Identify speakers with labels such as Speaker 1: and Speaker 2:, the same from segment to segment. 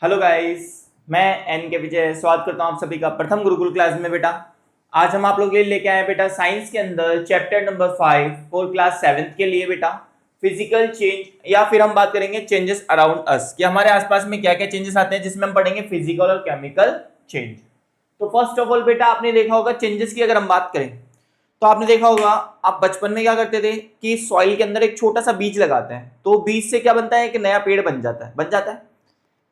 Speaker 1: Hello guys, मैं N के विजय स्वागत करता हूं आप सभी का प्रथम गुरुकुल क्लास में। बेटा आज हम आप लोगों के लिए लेके आए हैं बेटा साइंस के अंदर chapter number 5 for class 7th के लिए बेटा फिजिकल चेंज, या फिर हम बात करेंगे चेंजेस अराउंड अस कि हमारे आसपास में क्या क्या चेंजेस आते हैं, जिसमें हम पढ़ेंगे फिजिकल और केमिकल चेंज। तो फर्स्ट ऑफ ऑल बेटा आपने देखा होगा चेंजेस की अगर हम बात करें तो आपने देखा होगा आप बचपन में क्या करते थे कि सॉइल के अंदर एक छोटा सा बीज लगाते हैं, तो बीज से क्या बनता है, एक नया पेड़ बन जाता है।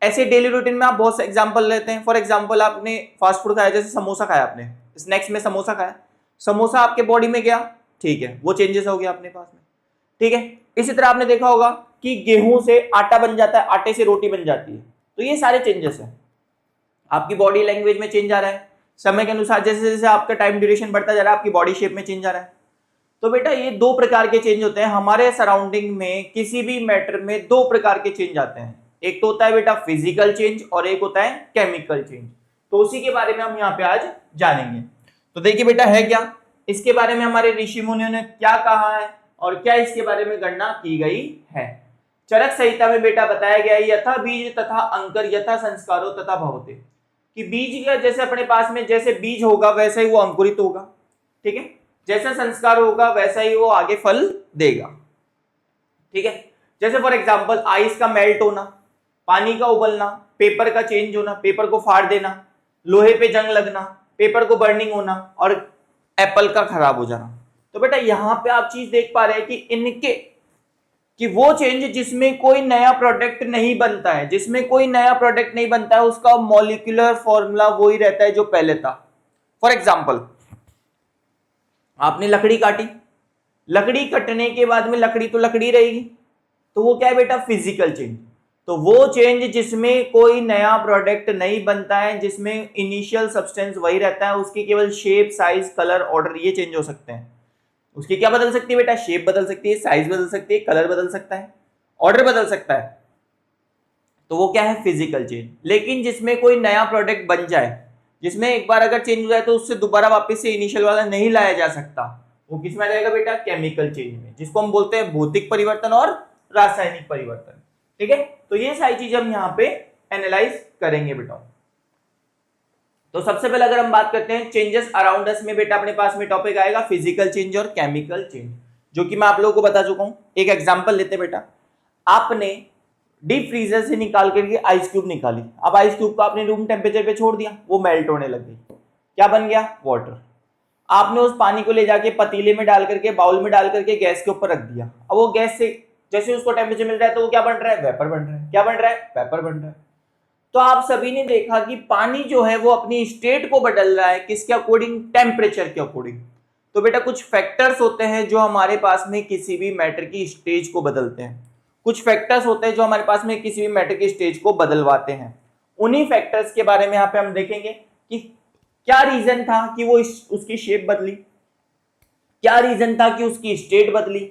Speaker 1: ऐसे डेली रूटीन में आप बहुत से एग्जांपल लेते हैं। फॉर एग्जांपल आपने फास्ट फूड खाया, जैसे समोसा खाया, आपने स्नैक्स में समोसा खाया, समोसा आपके बॉडी में गया, ठीक है, वो चेंजेस हो गया अपने पास में, ठीक है। इसी तरह आपने देखा होगा कि गेहूं से आटा बन जाता है, आटे से रोटी बन जाती है, तो ये सारे चेंजेस हैं। आपकी बॉडी लैंग्वेज में चेंज आ रहा है समय के अनुसार, जैसे जैसे आपका टाइम ड्यूरेशन बढ़ता जा रहा है आपकी बॉडी शेप में चेंज आ रहा है। तो बेटा ये दो प्रकार के चेंज होते हैं हमारे सराउंडिंग में, किसी भी मैटर में दो प्रकार के चेंज आते हैं। एक तो होता है बेटा फिजिकल चेंज और एक होता है केमिकल चेंज। तो उसी के बारे में हम यहाँ पे आज जानेंगे। तो देखिए बेटा है क्या, इसके बारे में हमारे ऋषि मुनियों ने क्या कहा है और क्या इसके बारे में गणना की गई है। चरक संहिता में बेटा बताया गया है, यथा बीज तथा अंकर यथा संस्कारो तथा भवते, कि बीज का जैसे अपने पास में जैसे बीज होगा वैसा ही वो अंकुरित होगा, ठीक है, जैसा संस्कार होगा वैसा ही वो आगे फल देगा, ठीक है। जैसे फॉर एग्जांपल आइस का मेल्ट होना, पानी का उबलना, पेपर का चेंज होना, पेपर को फाड़ देना, लोहे पे जंग लगना, पेपर को बर्निंग होना और एप्पल का खराब हो जाना। तो बेटा यहां पे आप चीज देख पा रहे हैं कि इनके कि वो चेंज जिसमें कोई नया प्रोडक्ट नहीं बनता है, जिसमें कोई नया प्रोडक्ट नहीं बनता है उसका मॉलिक्यूलर फॉर्मूला वही रहता है जो पहले था। फॉर एग्जांपल आपने लकड़ी काटी, लकड़ी कटने के बाद में लकड़ी तो लकड़ी रहेगी, तो वो क्या है बेटा, फिजिकल चेंज। तो वो चेंज जिसमें कोई नया प्रोडक्ट नहीं बनता है, जिसमें इनिशियल सब्सटेंस वही रहता है, उसकी केवल शेप, साइज, कलर, ऑर्डर ये चेंज हो सकते हैं। उसकी क्या बदल सकती है बेटा, शेप बदल सकती है, साइज बदल सकती है, कलर बदल सकता है, ऑर्डर बदल सकता है, तो वो क्या है, फिजिकल चेंज। लेकिन जिसमें कोई नया प्रोडक्ट बन जाए, जिसमें एक बार अगर चेंज हो जाए तो उससे दोबारा वापस से इनिशियल वाला नहीं लाया जा सकता, वो किस में आ जाएगा बेटा, केमिकल चेंज में, जिसको हम बोलते हैं भौतिक परिवर्तन और रासायनिक परिवर्तन, ठीक है। तो ये सारी चीजें हम यहाँ पे एनालाइज करेंगे बेटा। तो सबसे पहले अगर हम बात करते हैं चेंजेस अराउंड अस में, बेटा अपने पास में टॉपिक आएगा फिजिकल चेंज और केमिकल चेंज, जो कि मैं आप लोगों को बता चुका हूं। एक एग्जांपल लेते हैं बेटा, आपने डीप फ्रीजर से निकाल करके आइस क्यूब निकाली, अब आइस क्यूब को आपने रूम टेम्परेचर पे छोड़ दिया, वो मेल्ट होने लग गई, क्या बन गया, वाटर। आपने उस पानी को ले जाके पतीले में डाल करके, बाउल में डाल करके गैस के ऊपर रख दिया, अब वो गैस से जैसे उसको टेम्परेचर मिल रहा है तो वो क्या बन रहा है, वेपर बन रहा है, क्या बन रहा है, वेपर बन रहा है। तो आप सभी ने देखा कि पानी जो है वो अपनी स्टेट को बदल रहा है, किसके अकॉर्डिंग, टेम्परेचर के अकॉर्डिंग। तो बेटा कुछ फैक्टर्स होते हैं जो हमारे पास में किसी भी मैटर की स्टेज को बदलते हैं, कुछ फैक्टर्स होते हैं जो हमारे पास में किसी भी मैटर की स्टेज को बदलवाते हैं। उन्हीं फैक्टर्स के बारे में यहाँ पे हम देखेंगे कि क्या रीजन था कि वो उसकी शेप बदली, क्या रीजन था कि उसकी स्टेट बदली,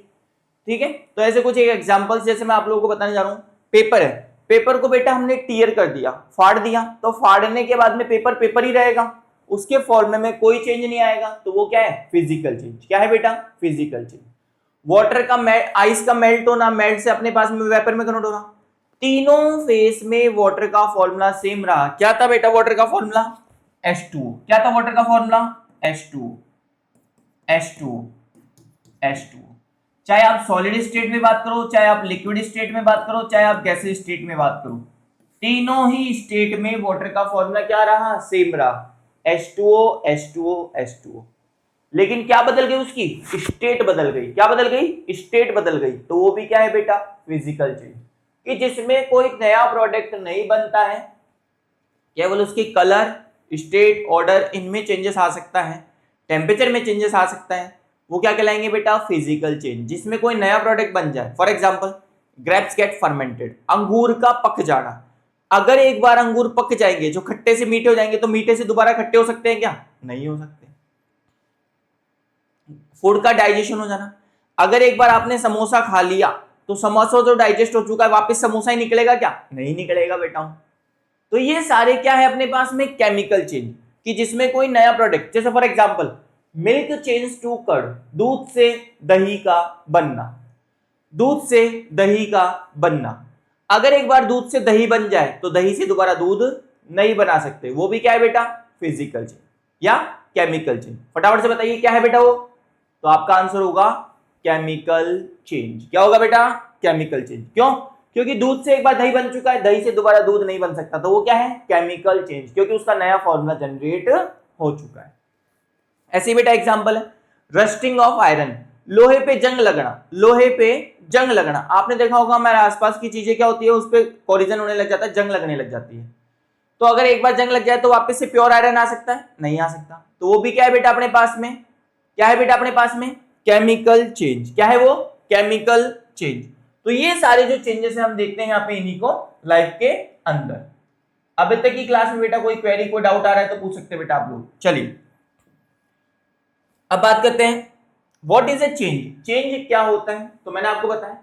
Speaker 1: ठीक है। तो ऐसे कुछ एक एग्जांपल्स जैसे मैं आप लोगों को बताने जा रहा हूं, पेपर है, पेपर को बेटा हमने टीयर कर दिया, फाड़ दिया, तो फाड़ने के बाद में पेपर पेपर ही रहेगा, उसके फॉर्म में कोई चेंज नहीं आएगा, तो वो क्या है, फिजिकल चेंज। क्या है बेटा, फिजिकल चेंज। वाटर का आइस का मेल्ट होना, मेल्ट से अपने पास में वेपर में कन्वर्ट होना, तीनों फेस में वाटर का फॉर्मूला सेम रहा। क्या था बेटा वाटर का फॉर्मूला, H2O। क्या था वाटर का फॉर्मूला, H2O, H2O, H2O। चाहे आप सॉलिड स्टेट में बात करो, चाहे आप लिक्विड स्टेट में बात करो, चाहे आप गैसीय स्टेट में बात करो, तीनों ही स्टेट में वाटर का फॉर्मूला क्या रहा, सेम रहा, H2O, H2O, H2O। लेकिन क्या बदल गई, उसकी स्टेट बदल गई। क्या बदल गई, स्टेट बदल गई। तो वो भी क्या है बेटा, फिजिकल चेंज, कि जिसमें कोई नया प्रोडक्ट नहीं बनता है, केवल उसकी कलर, स्टेट, ऑर्डर, इनमें चेंजेस आ सकता है, टेम्परेचर में चेंजेस आ सकता है, वो क्या कहलाएंगे बेटा, फिजिकल चेंज। जिसमें कोई नया प्रोडक्ट बन जाए, for example grapes get fermented, अंगूर का पक जाना। अगर एक बार अंगूर पक जाएंगे, जो खट्टे से मीठे हो जाएंगे, तो मीठे से दोबारा खट्टे हो सकते हैं क्या, नहीं हो सकते। फूड का डाइजेशन हो जाना, अगर एक बार आपने समोसा खा लिया तो समोसा जो डाइजेस्ट हो चुका है वापस समोसा ही निकलेगा क्या, नहीं निकलेगा बेटा। तो ये सारे क्या है अपने पास में, केमिकल चेंज, कि जिसमें कोई नया प्रोडक्ट, जैसे for example milk change to curd, दूध से दही का बनना, दूध से दही का बनना। अगर एक बार दूध से दही बन जाए तो दही से दोबारा दूध नहीं बना सकते, वो भी क्या है बेटा, फिजिकल चेंज या केमिकल चेंज। फटाफट से बताइए क्या है बेटा वो, तो आपका आंसर होगा केमिकल चेंज। क्या होगा बेटा, केमिकल चेंज। क्यों, क्योंकि दूध से एक बार दही बन चुका है, दही से दोबारा दूध नहीं बन सकता, तो वो क्या है, केमिकल चेंज, क्योंकि उसका नया फॉर्मूला जनरेट हो चुका है। ऐसे बेटा एग्जांपल है रस्टिंग ऑफ आयरन, लोहे पे जंग लगना, लोहे पे जंग लगना। आपने देखा होगा हमारे आसपास की चीजें क्या होती है, उस पे कोरिजन होने लग जाता है, जंग लगने लग जाती है। तो अगर एक बार जंग लग जाए तो वापस से प्योर आयरन आ सकता है, नहीं आ सकता। तो वो भी क्या है बेटा अपने पास में, क्या है बेटा अपने पास में, केमिकल चेंज। क्या है वो, केमिकल चेंज। तो ये सारे जो चेंजेस है हम देखते हैं यहाँ पे इन्हीं को लाइफ के अंदर। अभी तक की क्लास में बेटा कोई क्वेरी, कोई डाउट आ रहा है तो पूछ सकते हैं बेटा आप लोग। चलिए अब बात करते हैं what is a change. Change क्या होता है, तो मैंने आपको बताया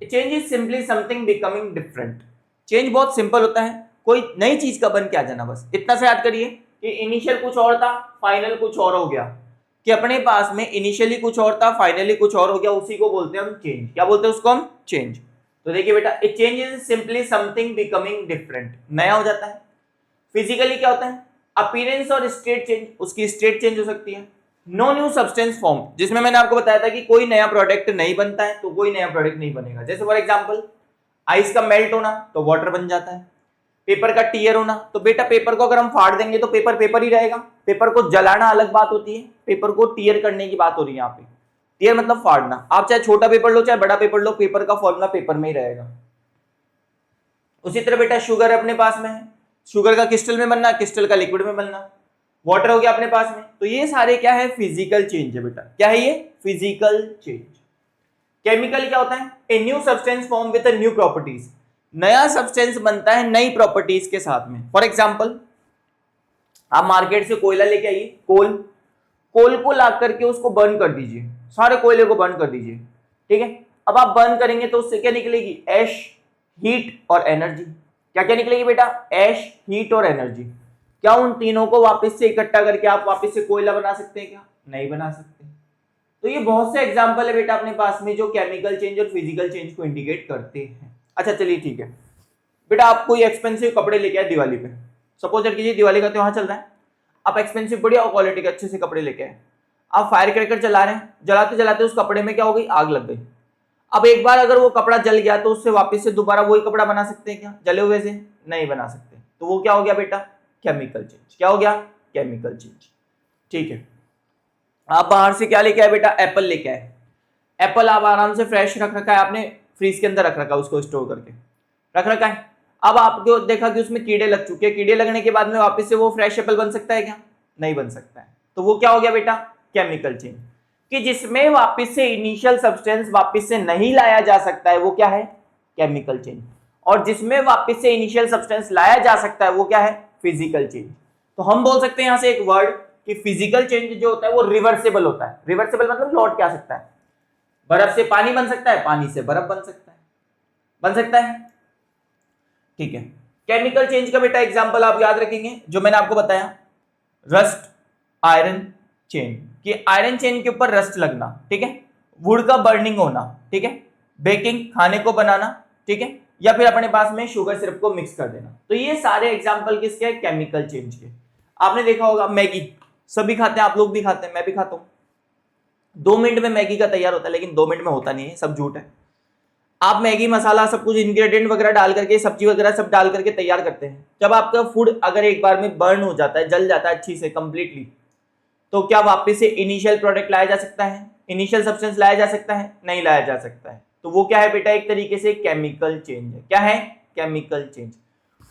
Speaker 1: change is simply something becoming different. Change बहुत सिंपल होता है, कोई नई चीज का बन के आ जाना, बस इतना से याद करिए कि इनिशियल कुछ और था, फाइनल कुछ और हो गया, कि अपने पास में इनिशियली कुछ और था, फाइनली कुछ और हो गया, उसी को बोलते हैं हम चेंज। क्या बोलते हैं उसको हम, चेंज। तो देखिए बेटा ए change is simply something becoming different, नया हो जाता है। फिजिकली क्या होता है, अपीयरेंस और स्टेट चेंज, उसकी स्टेट चेंज हो सकती है। नो न्यू सब्सटेंस फॉर्म, जिसमें मैंने आपको बताया था कि कोई नया प्रोडक्ट नहीं बनता है तो कोई नया प्रोडक्ट नहीं बनेगा। जैसे फॉर एग्जांपल आइस का मेल्ट होना तो वाटर बन जाता है, पेपर का टीयर होना, तो बेटा पेपर को अगर हम फाड़ देंगे तो पेपर पेपर ही रहेगा। पेपर को जलाना अलग बात होती है, पेपर को टीयर करने की बात हो रही है यहाँ पे। टीयर मतलब फाड़ना, आप चाहे छोटा पेपर लो चाहे बड़ा पेपर लो, पेपर का फॉर्मूला पेपर में ही रहेगा। उसी तरह बेटा शुगर अपने पास में है, शुगर का क्रिस्टल में बनना, क्रिस्टल का लिक्विड में बनना, वाटर हो गया अपने पास में। तो ये सारे क्या है, फिजिकल चेंज है बेटा। क्या है ये, फिजिकल चेंज। केमिकल क्या होता है, ए new substance form with new properties, नया सब्सटेंस बनता है नई प्रॉपर्टीज के साथ में। फॉर एग्जांपल आप मार्केट से कोयला लेके आइए, कोल, कोल को ला करके उसको बर्न कर दीजिए, सारे कोयले को बर्न कर दीजिए, ठीक है। अब आप बर्न करेंगे तो उससे क्या निकलेगी, ऐश, हीट और एनर्जी। क्या क्या निकलेगी बेटा, ऐश, हीट और एनर्जी। क्या उन तीनों को वापस से इकट्ठा करके आप वापस से कोयला बना सकते हैं, क्या नहीं बना सकते। तो ये बहुत से एग्जांपल है बेटा अपने पास में जो केमिकल चेंज और फिजिकल चेंज को इंडिकेट करते हैं। अच्छा चलिए ठीक है बेटा, आप कोई एक्सपेंसिव कपड़े लेके आए दिवाली पे, सपोज कीजिए दिवाली का त्योहार चल रहा है, आप एक्सपेंसिव बढ़िया क्वालिटी के अच्छे से कपड़े लेके आए, आप फायर क्रैकर चला रहे हैं, जलाते जलाते उस कपड़े में क्या हो गई, आग लग गई। अब एक बार अगर वो कपड़ा जल गया तो उससे वापस से दोबारा वही कपड़ा बना सकते हैं क्या, जले हुए से नहीं बना सकते। तो वो क्या हो गया बेटा, केमिकल चेंज। क्या हो गया, केमिकल चेंज। ठीक है, आप बाहर से क्या लेके आए बेटा, एप्पल लेके आए। एप्पल आप आराम से फ्रेश रख रखा है, आपने फ्रीज के अंदर रख रखा है, उसको स्टोर करके रख रखा है। अब आपको देखा कि उसमें कीड़े लग चुके हैं, कीड़े लगने के बाद में वापस से वो फ्रेश एप्पल बन सकता है क्या, नहीं बन सकता है। तो वो क्या हो गया बेटा, केमिकल चेंज। कि जिसमें वापस से इनिशियल सब्सटेंस वापस से नहीं लाया जा सकता है वो क्या है, केमिकल चेंज। और जिसमें वापस से इनिशियल सब्सटेंस लाया जा सकता है वो क्या है, फिजिकल चेंज। तो हम बोल सकते हैं यहां से एक वर्ड कि फिजिकल चेंज जो होता है वो रिवर्सेबल होता है। रिवर्सेबल मतलब लौट के आ सकता है। बर्फ से पानी बन सकता है, पानी से बर्फ बन सकता है, बन सकता है। ठीक है, केमिकल चेंज का बेटा एग्जांपल आप याद रखेंगे जो मैंने आपको बताया, रस्ट आयरन चेन, कि आयरन चेन के ऊपर रस्ट लगना, ठीक है, वुड का बर्निंग होना, ठीक है, बेकिंग खाने को बनाना, ठीक है, या फिर अपने पास में शुगर सिरप को मिक्स कर देना। तो ये सारे एग्जांपल किसके हैं, केमिकल चेंज के। आपने देखा होगा मैगी सभी खाते हैं, आप लोग भी खाते हैं, मैं भी खाता हूं। 2 मिनट में मैगी का तैयार होता है, लेकिन 2 मिनट में होता नहीं है, सब झूठ है। आप मैगी मसाला सब कुछ इंग्रेडिएंट वगैरह डाल करके, सब्जी वगैरह सब डाल करके तैयार करते हैं। जब आपका फूड अगर एक बार में बर्न हो जाता है, जल जाता है अच्छी से कंप्लीटली, तो क्या वापस से इनिशियल प्रोडक्ट लाया जा सकता है, इनिशियल सब्सटेंस लाया जा सकता है, नहीं लाया जा सकता है। तो वो क्या है बेटा, एक तरीके से केमिकल चेंज है। क्या है, केमिकल चेंज।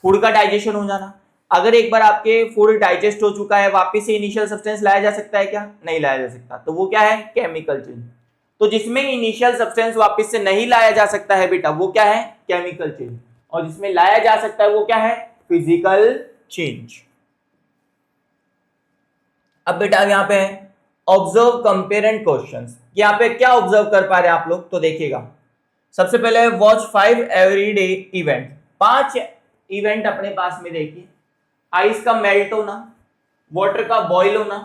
Speaker 1: फूड का डाइजेशन हो जाना, अगर एक बार आपके फूड डाइजेस्ट हो चुका है, वापस से इनिशियल सब्सटेंस लाया जा सकता है क्या, नहीं लाया जा सकता। तो वो क्या है, केमिकल चेंज। तो जिसमें इनिशियल सब्सटेंस वापस से नहीं लाया जा सकता है बेटा वो क्या है, केमिकल चेंज। और जिसमें लाया जा सकता है वो क्या है, फिजिकल चेंज। अब बेटा यहां पे ऑब्जर्व, कंपेयर एंड क्वेश्चंस। यहां पे क्या ऑब्जर्व कर पा रहे हैं आप लोग, तो देखिएगा सबसे पहले वॉच 5 एवरीडे इवेंट। 5 इवेंट अपने पास में देखिए, आइस का मेल्ट होना, वाटर का बॉईल होना,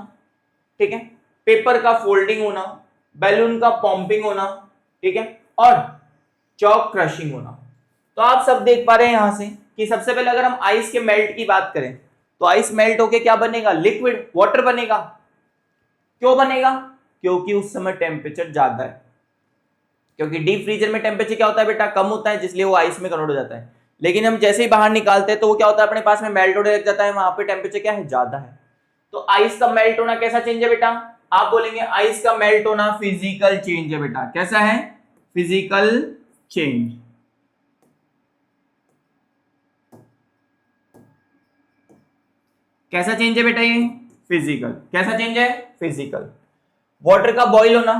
Speaker 1: ठीक है, पेपर का फोल्डिंग होना, बैलून का पंपिंग होना, ठीक है, और चॉक क्रशिंग होना। तो आप सब देख पा रहे हैं यहां से कि सबसे पहले अगर हम आइस के मेल्ट की बात करें तो आइस मेल्ट होके क्या बनेगा, लिक्विड वाटर बनेगा। क्यों बनेगा, क्योंकि उस समय टेम्परेचर ज्यादा है, क्योंकि डीप फ्रीजर में टेम्परेचर क्या होता है बेटा, कम होता है, जिसलिए वो आइस में कन्वर्ट हो जाता है। लेकिन हम जैसे ही बाहर निकालते हैं तो वो क्या होता है, अपने पास में मेल्ट होने लग जाता है, वहां पे टेम्परेचर क्या है, ज्यादा है। तो आइस का मेल्ट होना कैसा चेंज है बेटा, आप बोलेंगे आइस का मेल्ट होना फिजिकल चेंज है बेटा। कैसा है, फिजिकल चेंज। कैसा चेंज है बेटा ये, फिजिकल। कैसा चेंज है, फिजिकल। वाटर का बॉईल होना,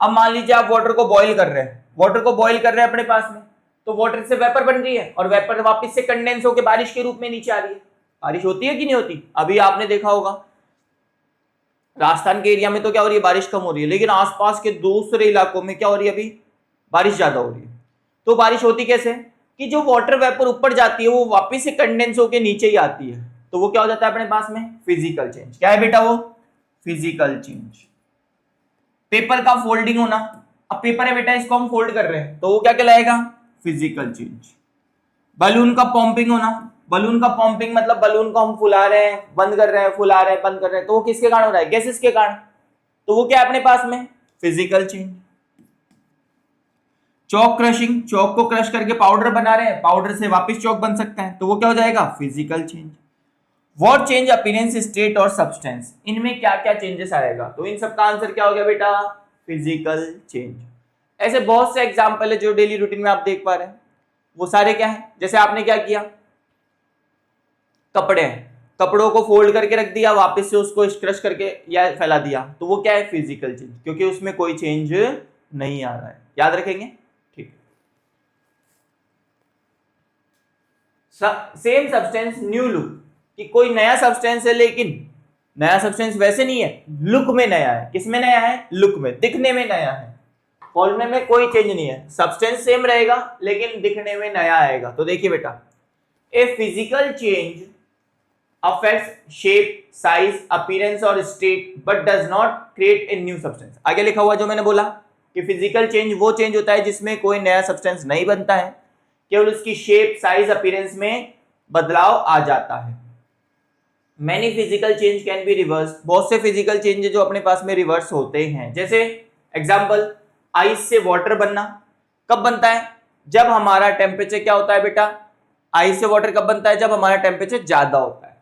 Speaker 1: अब मान लीजिए आप वाटर को बॉईल कर रहे हैं, वाटर को बॉईल कर रहे हैं अपने पास में, तो वाटर से वेपर बन रही है और वेपर वापस से कंडेंस होकर बारिश के रूप में नीचे आ रही है। बारिश होती है कि नहीं होती, अभी आपने देखा होगा राजस्थान के एरिया में तो क्या हो रही है, बारिश कम हो रही है, लेकिन आसपास के दूसरे इलाकों में क्या हो रही है, अभी बारिश ज्यादा हो रही है। तो बारिश होती कैसे, कि जो वाटर वेपर ऊपर जाती है वो वापस से कंडेंस होकर नीचे ही आती है, तो वो क्या हो जाता है अपने पास में, फिजिकल चेंज। क्या है बेटा वो, फिजिकल चेंज। पेपर का फोल्डिंग होना, अब पेपर है बेटा, इसको हम फोल्ड कर रहे हैं तो वो क्या कहलाएगा, फिजिकल चेंज। बलून का पंपिंग होना, बलून का पंपिंग मतलब बलून को हम फुला रहे हैं, बंद कर रहे हैं, फुला रहे हैं, बंद कर रहे हैं, तो वो किसके कारण हो रहा है, गैसेस के कारण, तो वो क्या है अपने पास में, फिजिकल चेंज। चौक क्रशिंग, चौक को क्रश करके पाउडर बना रहे हैं, पाउडर से वापस चौक बन सकता है, तो वो क्या हो जाएगा, physical change. What change appearance, state और सब्सटेंस, इनमें क्या क्या चेंजेस आएगा, तो इन सब का आंसर क्या हो गया बेटा, फिजिकल चेंज। ऐसे बहुत से एग्जांपल है जो डेली रूटीन में आप देख पा रहे हैं, वो सारे क्या है, जैसे आपने क्या किया, कपड़े हैं, कपड़ों को फोल्ड करके रख दिया, वापस से उसको क्रश करके या फैला दिया, तो वो क्या है, फिजिकल चेंज, क्योंकि उसमें कोई चेंज नहीं आ रहा है। याद रखेंगे, ठीक। सेम सब्सटेंस न्यू लुक, कि कोई नया सब्सटेंस है लेकिन नया सब्सटेंस वैसे नहीं है, लुक में नया है। किसमें नया है, लुक में, दिखने में नया है। फॉर्मूले में कोई चेंज नहीं है, सब्सटेंस सेम रहेगा लेकिन दिखने में नया आएगा। तो देखिए बेटा, a physical change affects shape, size, appearance और state but does not create a new substance. आगे लिखा हुआ जो मैंने बोला कि फिजिकल चेंज वो चेंज होता है जिसमें कोई नया सब्सटेंस नहीं बनता है, केवल उसकी शेप, साइज, अपीयरेंस में बदलाव आ जाता है। Many physical change can be reverse, बहुत से फिजिकल चेंज जो अपने पास में रिवर्स होते हैं। जैसे एग्जांपल, आइस से वाटर बनना कब बनता है, जब हमारा टेम्परेचर क्या होता है बेटा, आइस से वाटर कब बनता है, जब हमारा टेम्परेचर ज्यादा होता है।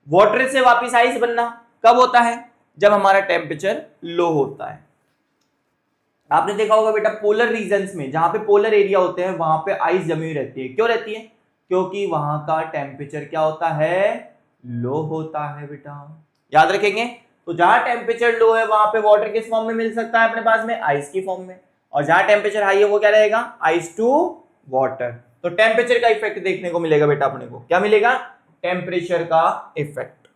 Speaker 1: वाटर से वापस आइस बनना कब होता है, जब हमारा टेम्परेचर लो होता है। आपने देखा होगा बेटा, पोलर रीजन्स में, जहां पे पोलर एरिया होते हैं वहां पे आइस जमी हुई रहती है। क्यों रहती है, क्योंकि वहां का टेम्परेचर क्या होता है, लो होता है बेटा। याद रखेंगे, तो जहां टेम्परेचर लो है वहां पे वाटर किस फॉर्म में मिल सकता है अपने पास में, आइस की फॉर्म में, और जहां टेम्परेचर हाई है वो क्या रहेगा, आइस टू वाटर। तो टेम्परेचर का इफेक्ट देखने को मिलेगा बेटा अपने को, क्या मिलेगा, टेम्परेचर का इफेक्ट।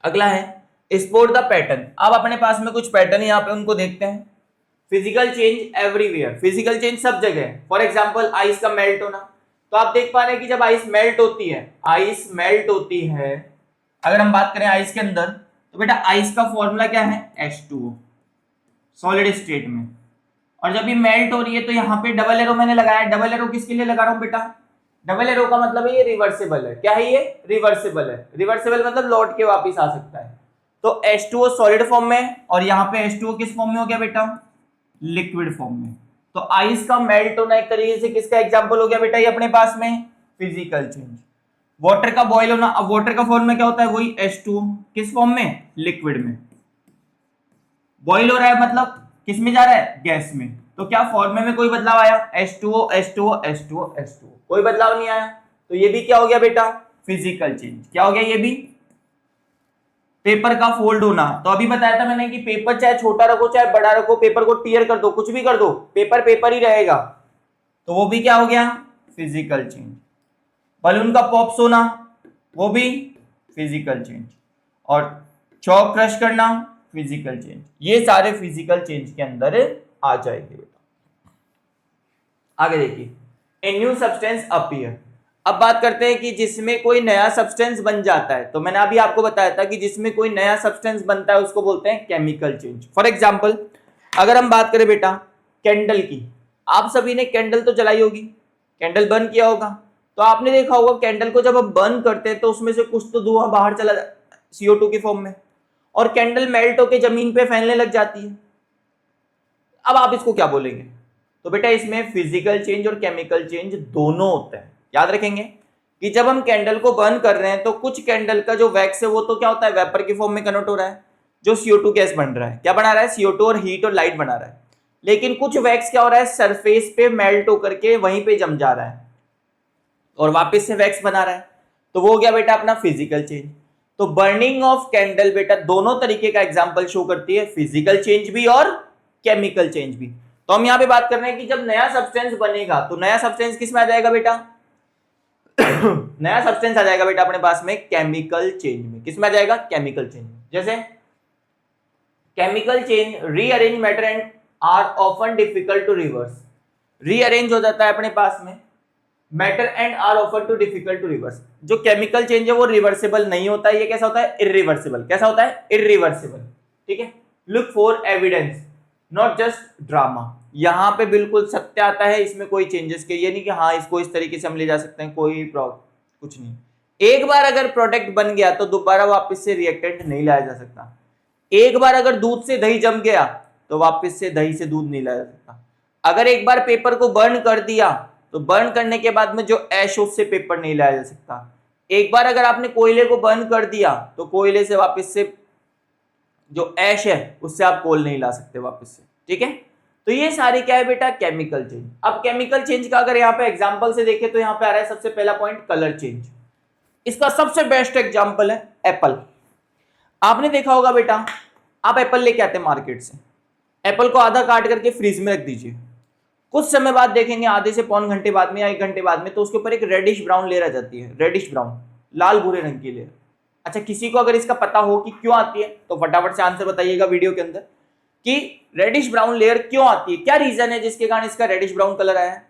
Speaker 1: अगला है स्पॉट द पैटर्न। अब अपने पास में कुछ पैटर्न यहाँ पे उनको देखते हैं। Physical change everywhere, physical change सब जगह। फॉर एग्जांपल आइस का मेल्ट होना, तो आप देख पा रहे हैं कि जब आइस मेल्ट होती है, आइस मेल्ट होती है, अगर हम बात करें आइस के अंदर, तो बेटा आइस का फॉर्मूला क्या है, H2O, सॉलिड स्टेट में। और जब ये मेल्ट हो रही है तो यहाँ पे डबल एरो मैंने लगाया। डबल एरो किसके लिए लगा रहा हूँ बेटा, डबल एरो का मतलब है ये रिवर्सिबल है। क्या है ये, रिवर्सिबल है। रिवर्सिबल मतलब लौट के वापस आ सकता है। तो H2O सॉलिड फॉर्म में, और यहाँ पे H2O किस फॉर्म में हो गया बेटा, लिक्विड फॉर्म में। तो आइस का मेल्ट होना एक तरीके से किसका एग्जांपल हो गया बेटा, ये अपने पास में फिजिकल चेंज। वाटर का बॉयल होना, अब वाटर का फॉर्म में क्या होता है, वही H2O, किस फॉर्म में, लिक्विड में। बॉयल हो रहा है मतलब किस में जा रहा है, गैस में। तो क्या फॉर्मूले में कोई बदलाव आया, H2O H2O H2O H2O, कोई बदलाव नहीं आया। तो ये भी क्या हो गया बेटा, फिजिकल चेंज। क्या हो गया ये भी, पेपर का फोल्ड होना। तो अभी बताया था मैंने कि पेपर चाहे छोटा रखो चाहे बड़ा रखो, पेपर को टीयर कर दो, कुछ भी कर दो, पेपर पेपर ही रहेगा। तो वो भी क्या हो गया, फिजिकल चेंज। बलून का पॉप्स होना, वो भी फिजिकल चेंज। और चौक क्रश करना, फिजिकल चेंज। ये सारे फिजिकल चेंज के अंदर आ जाएंगे बेटा। आगे देखिए, ए न्यू सब्सटेंस अपीयर। अब बात करते हैं कि जिसमें कोई नया सब्सटेंस बन जाता है। तो मैंने अभी आपको बताया था कि जिसमें कोई नया सब्सटेंस बनता है उसको बोलते हैं केमिकल चेंज। फॉर एग्जांपल अगर हम बात करें बेटा कैंडल की, आप सभी ने कैंडल तो जलाई होगी, कैंडल बर्न किया होगा, तो आपने देखा होगा कैंडल को जब हम बर्न करते हैं तो उसमें से कुछ तो धुआं बाहर चला CO2 की फॉर्म में, और कैंडल मेल्ट होकर जमीन पे फैलने लग जाती है। अब आप इसको क्या बोलेंगे? तो बेटा इसमें फिजिकल चेंज और केमिकल चेंज दोनों होते हैं। याद रखेंगे कि जब हम कैंडल को बर्न कर रहे हैं तो कुछ कैंडल का जो वैक्स है वो तो क्या होता है, वेपर की फॉर्म में कन्वर्ट हो रहा है, जो CO2 गैस बन रहा है। क्या बना रहा है? CO2 और हीट और लाइट बना रहा है। लेकिन कुछ वैक्स क्या हो रहा है, सरफेस पे मेल्ट होकर के वहीं पे जम जा रहा है और वापस से वैक्स बना रहा है। तो वो हो गया बेटा अपना फिजिकल चेंज। तो बर्निंग ऑफ कैंडल बेटा दोनों तरीके का एग्जांपल शो करती है, फिजिकल चेंज भी और केमिकल चेंज भी। तो हम यहां पे बात कर रहे हैं कि जब नया सब्सटेंस बनेगा तो नया सब्सटेंस किस में आ जाएगा बेटा? नया सब्सटेंस आ जाएगा बेटा अपने पास में केमिकल चेंज में। किस में आ जाएगा? केमिकल चेंज में। जैसे chemical change rearrange matter and are often difficult to reverse. Rearrange हो जाता है अपने पास में matter and are often to difficult to reverse. जो केमिकल चेंज है वो रिवर्सिबल नहीं होता है, ये कैसा होता है? इरिवर्सिबल। कैसा होता है? इरिवर्सिबल। ठीक है, look for evidence not just drama. यहां पे बिल्कुल सत्य आता है, इसमें कोई चेंजेस के ये नहीं कि हाँ इसको इस तरीके से हम ले जा सकते हैं, कोई कुछ नहीं। एक बार अगर प्रोडक्ट बन गया तो दोबारा वापस से रिएक्टेंट नहीं लाया जा सकता। एक बार अगर दूध से दही जम गया तो वापस से दही से दूध नहीं लाया जा सकता। अगर एक बार पेपर को बर्न कर दिया तो बर्न करने के बाद में जो ऐश उससे पेपर नहीं लाया जा सकता। एक बार अगर आपने कोयले को बर्न कर दिया तो कोयले से वापस से जो ऐश है उससे आप कोल नहीं ला सकते वापस से। ठीक है, तो ये सारे क्या है बेटा? Chemical change. अब केमिकल चेंज का अगर यहाँ पे एग्जांपल से देखें तो यहाँ पे आ रहा है सबसे पहला पॉइंट कलर चेंज। इसका सबसे बेस्ट एग्जांपल है एप्पल। आपने देखा होगा बेटा, आप एप्पल लेके आते हैं मार्केट से, एप्पल को आधा काट करके फ्रीज में रख दीजिए, कुछ समय बाद देखेंगे आधे से पौन घंटे बाद में या 1 घंटे बाद में तो उसके ऊपर एक रेडिश ब्राउन लेयर आ जाती है, रेडिश ब्राउन, लाल भूरे रंग की लेयर। अच्छा, किसी को अगर इसका पता हो कि क्यों आती है तो फटाफट से आंसर बताइएगा वीडियो के अंदर कि रेडिश ब्राउन लेयर क्यों आती है, क्या रीजन है जिसके कारण इसका रेडिश ब्राउन कलर आया है।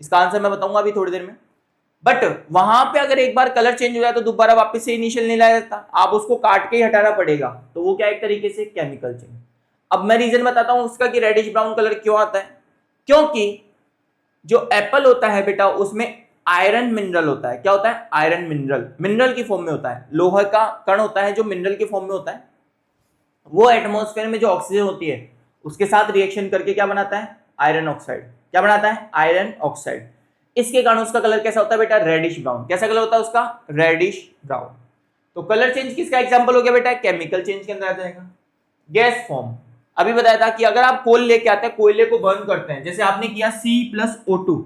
Speaker 1: इसका आंसर मैं बताऊंगा अभी थोड़ी देर में। बट वहां पे अगर एक बार कलर चेंज हो जाए तो दोबारा वापस से इनिशियल नहीं लाया जाता, आप उसको काट के ही हटाना पड़ेगा। तो वो क्या एक तरीके से केमिकल चेंज। अब मैं रीजन बताता हूं उसका कि रेडिश ब्राउन कलर क्यों आता है। क्योंकि जो एप्पल होता है बेटा उसमें आयरन मिनरल होता है। क्या होता है? आयरन मिनरल, मिनरल की फॉर्म में होता है, लोहे का कण होता है जो मिनरल की फॉर्म में होता है। वो एटमॉस्फेयर में जो ऑक्सीजन होती है उसके साथ रिएक्शन करके क्या बनाता है? Iron oxide. क्या बनाता है? Iron oxide. इसके कारण उसका कलर कैसा होता है बेटा? Reddish brown. कैसा कलर होता है उसका? Reddish brown. तो कलर चेंज किसका एग्जांपल हो गया बेटा? केमिकल चेंज के अंदर आ जाएगा। गैस फॉर्म, अभी बताया था कि अगर आप कोल लेके आते हैं, कोयले को बर्न करते हैं, जैसे आपने किया C+O2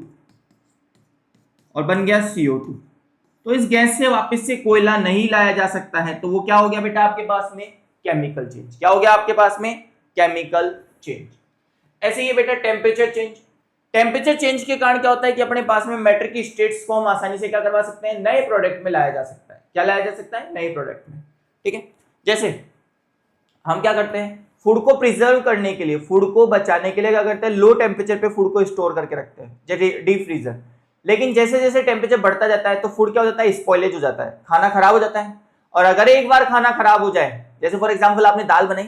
Speaker 1: और बन गया CO2, तो इस गैस से वापस से कोयला नहीं लाया जा सकता है, तो वो क्या हो गया बेटा आपके पास में? Chemical change. क्या हो गया आपके पास में? Chemical change. ऐसे ही बेटा टेम्परेचर चेंज। टेम्परेचर चेंज के कारण क्या होता है कि अपने पास में मैटर की स्टेट्स को हम आसानी से क्या करवा सकते हैं? नए प्रोडक्ट में लाया जा सकता है। क्या लाया जा सकता है? नए प्रोडक्ट में। ठीक है, जैसे हम क्या करते हैं, फूड को प्रिजर्व करने के लिए, फूड को बचाने के लिए क्या करते हैं? लो टेम्परेचर पे फूड को स्टोर करके रखते हैं, जैसे डीप फ्रीजर। लेकिन जैसे जैसे टेम्परेचर बढ़ता जाता है तो फूड क्या हो जाता है? स्पॉइलेज हो जाता है, खाना खराब हो जाता है। और अगर एक बार खाना खराब हो जाए, जैसे फॉर एग्जाम्पल आपने दाल बनाई,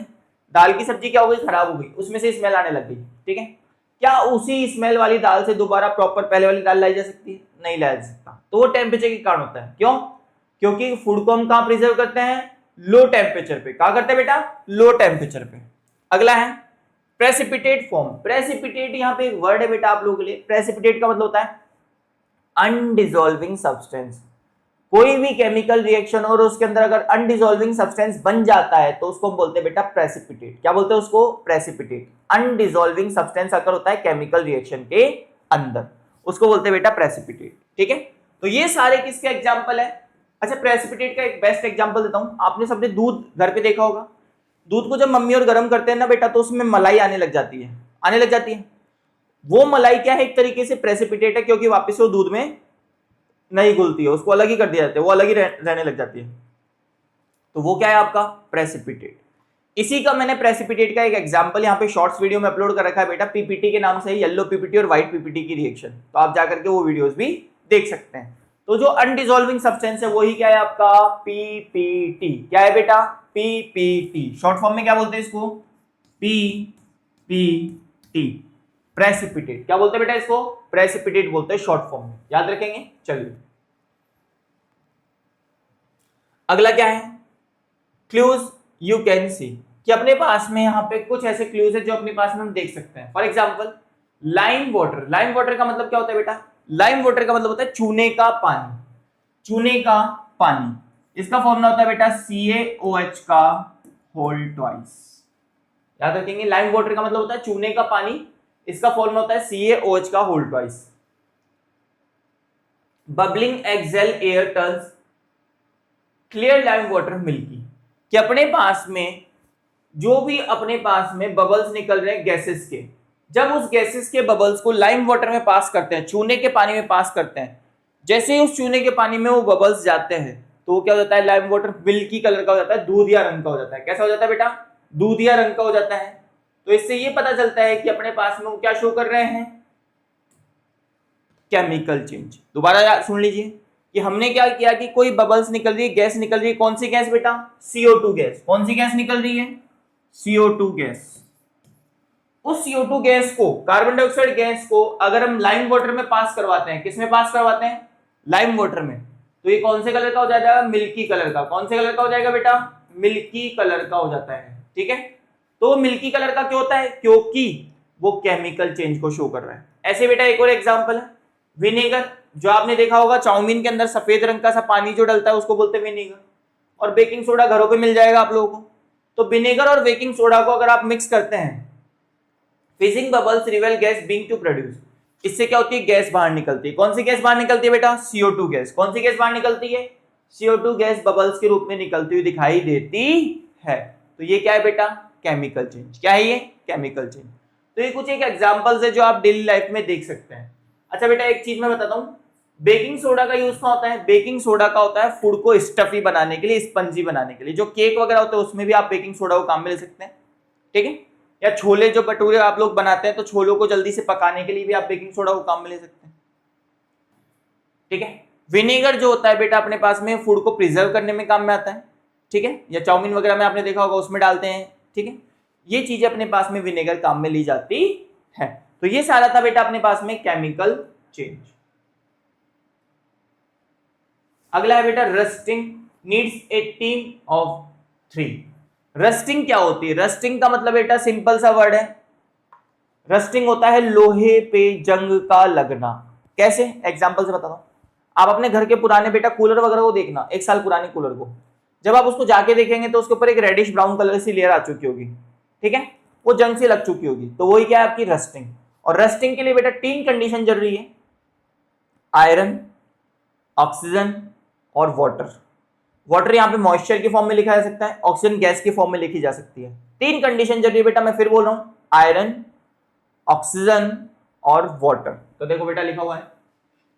Speaker 1: दाल की सब्जी क्या हो गई? खराब हो गई, उसमें से स्मेल आने लग गई। ठीक है, क्या उसी स्मेल वाली दाल से दोबारा प्रॉपर पहले वाली दाल लाई जा सकती है? नहीं लाया जा सकता। तो वो टेम्परेचर के कारण होता है। क्यों? क्योंकि फूड को हम कहां प्रिजर्व करते हैं? लो टेम्परेचर पे। क्या करते हैं बेटा? लो टेम्परेचर पे। अगला है प्रेसिपिटेट फॉर्म। प्रेसिपिटेट यहां पे एक वर्ड है बेटा आप लोगों के लिए। प्रेसिपिटेट का मतलब होता है अनडिसॉल्विंग सब्सटेंस। कोई भी केमिकल रिएक्शन और उसके अंदर अगर अनडिसॉल्विंग सब्सटेंस बन जाता है तो उसको हम बोलते हैं बेटा प्रेसिपिटेट। क्या बोलते हैं उसको? प्रेसिपिटेट। अनडिसॉल्विंग सब्सटेंस अगर होता है केमिकल रिएक्शन के अंदर, उसको बोलते हैं बेटा प्रेसिपिटेट। ठीक है, तो ये सारे किसके एग्जांपल है? अच्छा, प्रेसिपिटेट का एक बेस्ट एग्जांपल देता हूं। आपने सबने दूध घर पे देखा होगा, दूध को जब मम्मी और गर्म करते हैं ना बेटा तो उसमें मलाई आने लग जाती है, आने लग जाती है। वो मलाई क्या है? एक तरीके से प्रेसिपिटेट है, क्योंकि वापस वो दूध में नहीं घुलती है, उसको अलग ही कर दिया जाता है, वो अलग ही रहने लग जाती है। तो वो क्या है आपका? प्रेसिपिटेट। इसी का मैंने प्रेसिपिटेट का एक एग्जांपल यहाँ पे शॉर्ट्स वीडियो में अपलोड कर रखा है बेटा, पीपीटी के नाम से, येलो पीपीटी और व्हाइट पीपीटी की रिएक्शन। तो आप जाकर के वो वीडियोस भी देख सकते हैं। तो जो अनडिसॉल्विंग सब्सटेंस है वही क्या है आपका? पीपीटी। क्या है बेटा? पीपीटी। शॉर्ट फॉर्म में क्या बोलते हैं इसको? PPT, precipitate. क्या बोलते हैं बेटा इसको? प्रेसिपिटेट बोलते हैं शॉर्ट फॉर्म में, याद रखेंगे। चलिए अगला क्या है? क्लूज यू कैन सी, कि अपने पास में यहाँ पे कुछ ऐसे क्लूज है जो अपने पास में हम देख सकते हैं। For example lime water. Lime water का मतलब क्या होता है बेटा? लाइम वाटर का मतलब होता है चूने का पानी। चूने का पानी, इसका फॉर्मूला होता है बेटा CaOH का होल ट्वाइस। याद रखेंगे, लाइम वाटर का मतलब होता है चूने का पानी, इसका फॉर्मूला होता है CaOH का whole twice. Bubbling exhale air turns clear lime water milky, कि अपने पास में जो भी अपने पास में बबल्स निकल रहे हैं गैसेस के, जब उस गैसेस के बबल्स को लाइम वाटर में पास करते हैं, चूने के पानी में पास करते हैं, जैसे ही उस चूने के पानी में वो बबल्स जाते हैं तो वो क्या हो जाता है? लाइम वाटर मिल्की कलर का हो जाता है, दूधिया रंग का हो जाता है। कैसा हो जाता है बेटा? दूधिया रंग का हो जाता है। तो इससे ये पता चलता है कि अपने पास में वो क्या शो कर रहे हैं? Chemical change. दोबारा सुन लीजिए कि हमने क्या किया कि कोई बबल्स निकल रही है, गैस निकल रही है। कौन सी गैस बेटा? CO2 gas. कौन सी गैस निकल रही है? CO2 gas. उस CO2 गैस को, कार्बन डाइऑक्साइड गैस को अगर हम लाइम वाटर में पास करवाते हैं, किस में पास करवाते हैं? लाइम वाटर में, तो ये कौन से कलर का हो जाएगा? मिल्की कलर का। कौन से कलर का हो जाएगा बेटा? मिल्की कलर का हो जाता है। ठीक है, तो मिल्की कलर का क्यों होता है? क्योंकि वो केमिकल चेंज को शो कर रहा है। ऐसे बेटा एक और एग्जांपल है विनेगर। जो आपने देखा होगा चाउमीन के अंदर सफेद रंग का सा पानी जो डलता है उसको बोलते हैं विनेगर। और बेकिंग सोडा घरों पे मिल जाएगा आप लोगों को। तो विनेगर और बेकिंग सोडा को अगर आप मिक्स करते हैं, fizzing bubbles reveal gas being to produce, इससे क्या होती है? गैस बाहर निकलती है। कौन सी गैस बाहर निकलती है बेटा? CO2 gas. कौन सी गैस बाहर निकलती है? CO2 गैस बबल्स के रूप में निकलती हुई दिखाई देती है। तो ये क्या है बेटा? Chemical change. क्या है ये? Chemical change. तो ये कुछ एक एग्जांपल्स है जो आप डेली लाइफ में देख सकते हैं। अच्छा बेटा एक चीज मैं बताता हूँ, बेकिंग सोडा का यूज कहाँ होता है? बेकिंग सोडा का होता है फूड को स्टफी बनाने के लिए, स्पंजी बनाने के लिए। जो केक वगैरह होते हैं उसमें भी आप बेकिंग सोडा को काम में ले सकते हैं। ठीक है, या छोले जो भटूरे आप लोग बनाते हैं तो छोलों को जल्दी से पकाने के लिए भी आप बेकिंग सोडा को काम में ले सकते हैं। ठीक है, विनेगर जो होता है बेटा अपने पास में फूड को प्रिजर्व करने में काम में आता है। ठीक है, या चाउमीन वगैरह में आपने देखा होगा उसमें डालते हैं। ठीक है, ये चीजें अपने पास में विनेगर काम में ली जाती है। तो ये सारा था बेटा अपने पास में केमिकल चेंज। अगला है बेटा rusting needs a team of 3। Rusting क्या होती है? रस्टिंग का मतलब बेटा सिंपल सा वर्ड है, रस्टिंग होता है लोहे पे जंग का लगना। कैसे? एग्जांपल से बताता हूं। आप अपने घर के पुराने बेटा कूलर वगैरह को देखना, 1 साल पुराने कूलर को, जब आप उसको जाके देखेंगे तो उसके ऊपर एक रेडिश ब्राउन कलर की लेयर आ चुकी होगी। ठीक है, वो जंग से लग चुकी होगी, तो वही क्या है? आपकी रस्टिंग। और रस्टिंग के लिए बेटा 3 कंडीशन जरूरी है, आयरन, ऑक्सीजन और वाटर। वाटर यहाँ पे मॉइस्चर के फॉर्म में लिखा जा सकता है, ऑक्सीजन गैस के फॉर्म में लिखी जा सकती है। 3 कंडीशन जरूरी है बेटा, मैं फिर बोल रहा हूं, आयरन, ऑक्सीजन और वाटर। तो देखो बेटा लिखा हुआ है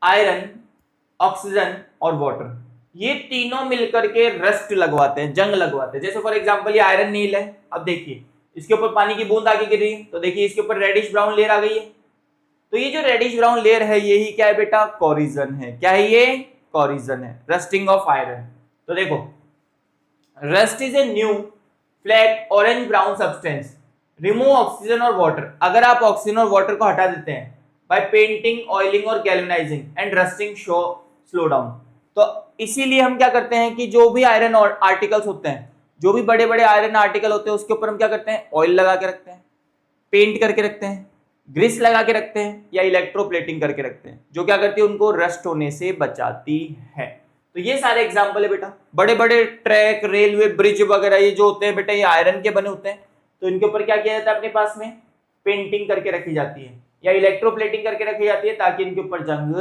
Speaker 1: आयरन, ऑक्सीजन और वाटर, ये तीनों मिलकर के रस्ट लगवाते हैं, जंग लगवाते हैं। जैसे फॉर एग्जांपल ये आयरन नील है, अब देखिए इसके ऊपर पानी की बूंद आके गिर रही है, तो देखिए इसके ऊपर रेडिश ब्राउन लेयर आ गई है। तो ये जो रेडिश ब्राउन लेयर है यही क्या है बेटा? कोरिजन है। क्या है ये? कोरिजन है, रस्टिंग ऑफ आयरन। तो देखो rust is a new flat orange brown substance, remove oxygen और वाटर। अगर आप ऑक्सीजन और वाटर को हटा देते हैं बाय पेंटिंग, ऑयलिंग और galvanising and rusting show slow down. तो इसीलिए हम क्या करते हैं कि जो भी आयरन आर्टिकल्स होते हैं, जो भी बड़े बड़े आयरन आर्टिकल होते हैं उसके ऊपर हम क्या करते हैं? ऑयल लगा के रखते हैं, पेंट करके रखते हैं, ग्रीस लगा के रखते हैं या इलेक्ट्रोप्लेटिंग करके रखते हैं, जो क्या करती है? उनको रस्ट होने से बचाती है। तो ये सारे एग्जाम्पल है बेटा। बड़े बड़े ट्रैक, रेलवे, ब्रिज वगैरह ये जो होते हैं बेटा ये आयरन के बने होते हैं, तो इनके ऊपर क्या किया जाता है? अपने पास में पेंटिंग करके रखी जाती है या इलेक्ट्रोप्लेटिंग करके रखी जाती है ताकि इनके ऊपर जंग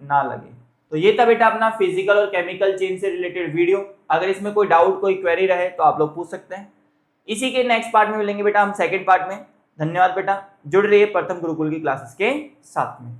Speaker 1: ना लगे। तो ये था बेटा अपना फिजिकल और केमिकल चेंज से रिलेटेड वीडियो। अगर इसमें कोई डाउट, कोई क्वेरी रहे तो आप लोग पूछ सकते हैं। इसी के नेक्स्ट पार्ट में मिलेंगे बेटा हम सेकंड पार्ट में। धन्यवाद बेटा, जुड़ रहिए प्रथम गुरुकुल की क्लासेस के साथ में।